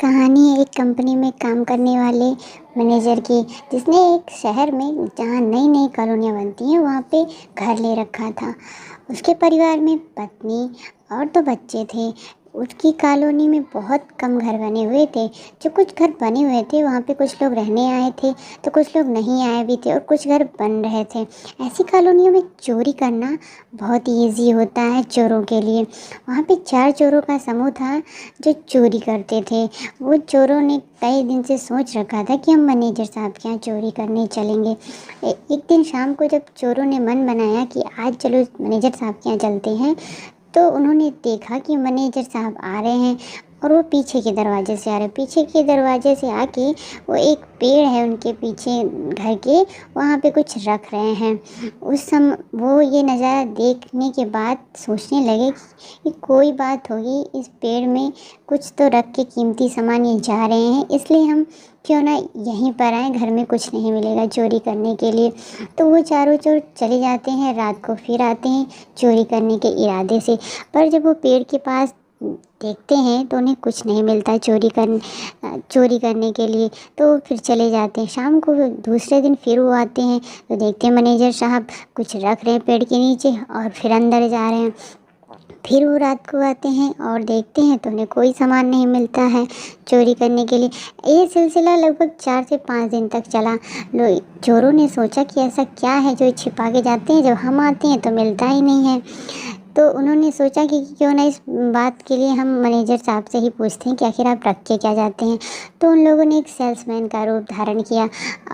कहानी है एक कंपनी में काम करने वाले मैनेजर की, जिसने एक शहर में जहाँ नई नई कॉलोनियाँ बनती हैं वहाँ पे घर ले रखा था। उसके परिवार में पत्नी और 2 बच्चे थे। उसकी कॉलोनी में बहुत कम घर बने हुए थे। जो कुछ घर बने हुए थे वहाँ पे कुछ लोग रहने आए थे, तो कुछ लोग नहीं आए भी थे और कुछ घर बन रहे थे। ऐसी कॉलोनियों में चोरी करना बहुत ईज़ी होता है चोरों के लिए। वहाँ पे 4 चोरों का समूह था जो चोरी करते थे। वो चोरों ने कई दिन से सोच रखा था कि हम मैनेजर साहब के यहाँ चोरी करने चलेंगे। एक दिन शाम को जब चोरों ने मन बनाया कि आज चलो मैनेजर साहब के यहाँ चलते हैं, तो उन्होंने देखा कि मैनेजर साहब आ रहे हैं और वो पीछे के दरवाजे से आ रहे हैं। पीछे के दरवाजे से आके वो एक पेड़ है उनके पीछे घर के, वहाँ पे कुछ रख रहे हैं। उस समय वो ये नज़ारा देखने के बाद सोचने लगे कि कोई बात होगी, इस पेड़ में कुछ तो रख के कीमती सामान ये जा रहे हैं, इसलिए हम क्यों ना यहीं पर आएँ, घर में कुछ नहीं मिलेगा चोरी करने के लिए। तो वो चारों चोर चले जाते हैं, रात को फिर आते हैं चोरी करने के इरादे से। पर जब वो पेड़ के पास देखते हैं तो उन्हें कुछ नहीं मिलता चोरी करने के लिए, तो फिर चले जाते हैं। शाम को दूसरे दिन फिर वो आते हैं तो देखते हैं मैनेजर साहब कुछ रख रहे हैं पेड़ के नीचे और फिर अंदर जा रहे हैं। फिर वो रात को आते हैं और देखते हैं तो उन्हें कोई सामान नहीं मिलता है चोरी करने के लिए। ये सिलसिला लगभग 4 से 5 दिन तक चला। चोरों ने सोचा कि ऐसा क्या है जो छिपा के जाते हैं, जब हम आते हैं तो मिलता ही नहीं है। तो उन्होंने सोचा कि क्यों ना इस बात के लिए हम मैनेजर साहब से ही पूछते हैं कि आखिर आप रख के क्या जाते हैं। तो उन लोगों ने एक सेल्समैन का रूप धारण किया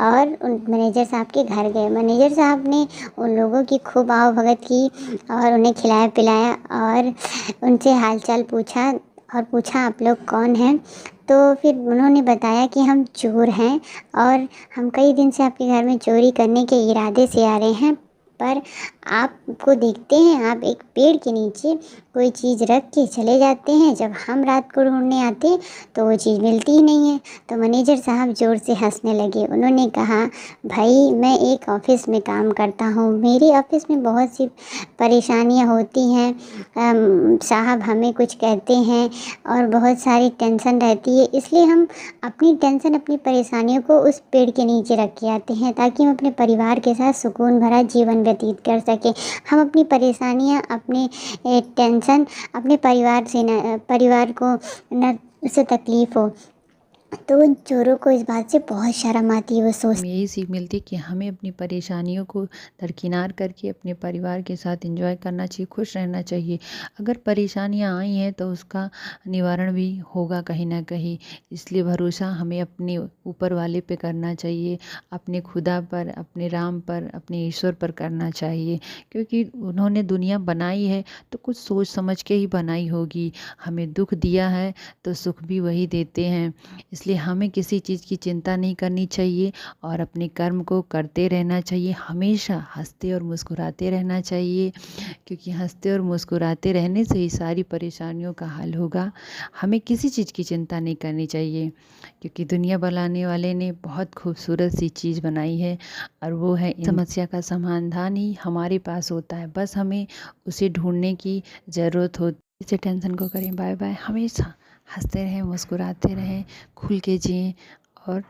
और उन मैनेजर साहब के घर गए। मैनेजर साहब ने उन लोगों की खूब आवभगत की और उन्हें खिलाया पिलाया और उनसे हालचाल पूछा और पूछा आप लोग कौन हैं। तो फिर उन्होंने बताया कि हम चोर हैं और हम कई दिन से आपके घर में चोरी करने के इरादे से आ रहे हैं, पर आपको देखते हैं आप एक पेड़ के नीचे कोई चीज़ रख के चले जाते हैं। जब हम रात को ढूंढने आते हैं तो वो चीज़ मिलती ही नहीं है। तो मैनेजर साहब ज़ोर से हंसने लगे। उन्होंने कहा, भाई मैं एक ऑफ़िस में काम करता हूँ, मेरे ऑफ़िस में बहुत सी परेशानियाँ होती हैं। साहब हमें कुछ कहते हैं और बहुत सारी टेंशन रहती है, इसलिए हम अपनी टेंशन अपनी परेशानियों को उस पेड़ के नीचे रख के आते हैं ताकि हम अपने परिवार के साथ सुकून भरा जीवन व्यतीत कर सकें। हम अपनी परेशानियाँ अपने टेंशन अपने परिवार को न उससे तकलीफ़ हो। तो उन चोरों को इस बात से बहुत शर्म आती है। वो सोच हमें यही सीख मिलती है कि हमें अपनी परेशानियों को दरकिनार करके अपने परिवार के साथ एंजॉय करना चाहिए, खुश रहना चाहिए। अगर परेशानियां आई हैं तो उसका निवारण भी होगा कहीं ना कहीं, इसलिए भरोसा हमें अपने ऊपर वाले पे करना चाहिए, अपने खुदा पर, अपने राम पर, अपने ईश्वर पर करना चाहिए। क्योंकि उन्होंने दुनिया बनाई है तो कुछ सोच समझ के ही बनाई होगी। हमें दुख दिया है तो सुख भी वही देते हैं, इसलिए हमें किसी चीज़ की चिंता नहीं करनी चाहिए और अपने कर्म को करते रहना चाहिए। हमेशा हंसते और मुस्कुराते रहना चाहिए, क्योंकि हंसते और मुस्कुराते रहने से ही सारी परेशानियों का हल होगा। हमें किसी चीज़ की चिंता नहीं करनी चाहिए, क्योंकि दुनिया बनाने वाले ने बहुत खूबसूरत सी चीज़ बनाई है और वो है समस्या का समाधान ही हमारे पास होता है, बस हमें उसे ढूंढने की ज़रूरत होती है। इसे टेंशन को करें बाय बाय। हमेशा हंसते रहें, मुस्कुराते रहें, खुल के जिएं और